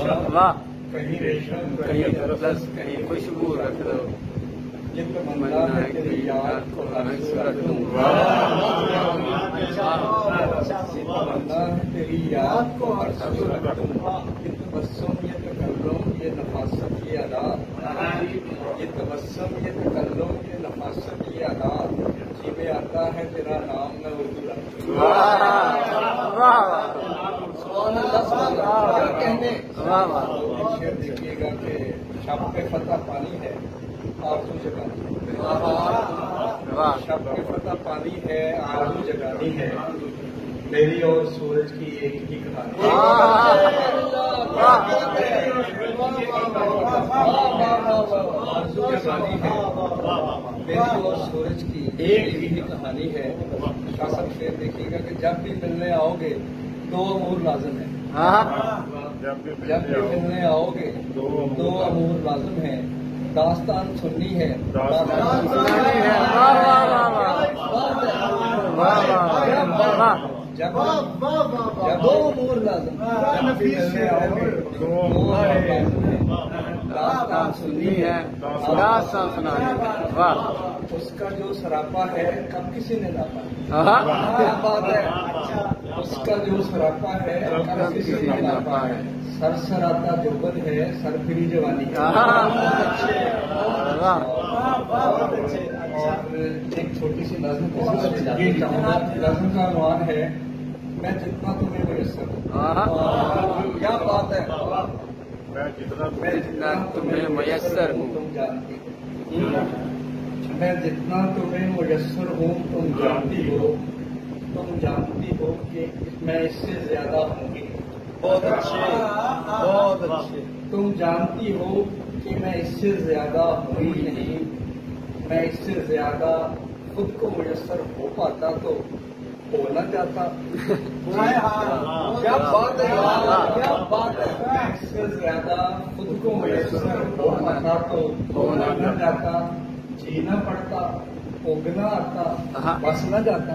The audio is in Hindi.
वाह कहीं रेशम कहीं प्लस कहीं खुशबू रख दो ये तमन्ना है तेरी याद को रंग रख दूं तमन्ना है तेरी याद को हर रंग रख दूं ये तबस्सुम ये तकल्लुम ये नफासत ये अदा ये तबस्सुम ये तकल्लुम ये नफासत ये अदा जी में आता है तेरा नाम मैं उर्दू रखती हूँ कहने शेर देखिएगा कि शब पे फतह पानी है आरज़ू जगानी शब पे फतह पानी है आरज़ू जगानी है मेरी और सूरज की एक ही कहानी आरज़ू जगानी है मेरी और सूरज की एक ही कहानी है। शासन शेर देखिएगा कि जब भी मिलने आओगे दो अमूर लाजिम है जब भी मिलने आओगे दो अमूर लाजिम है दास्तान सुननी है जब दो अमूर लाजिम जब भी मिलने आओगे दो अमूर लाजिम है दास्तान सुननी है दास्तान सुनानी वाह उसका जो सरापा है कब किसी ने नापा क्या बात है उसका जो सरापा है कब किसी ने नापा है सरसराता जोबन है सरफिरी जवानी है और एक छोटी सी नज़्म नज़्म का अनुमान है मैं जितना तुम्हें मुयस्सर हूँ क्या बात है मैं जितना तुम्हें मुयस्सर हूँ तुम जानती हो मैं जितना तुम्हें मुयस्सर हूँ तुम जानती हो कि मैं इससे ज्यादा होंगी बहुत अच्छे तुम जानती हो कि मैं इससे ज्यादा हूँ ही नहीं मैं इससे ज्यादा खुद को मुयस्सर हो पाता तो हो न जाता क्या बात है क्या बात है मैं इससे ज्यादा खुद को मुयस्सर हो पाता तो हो न जाता जीना पड़ता उगना आता बस न जाता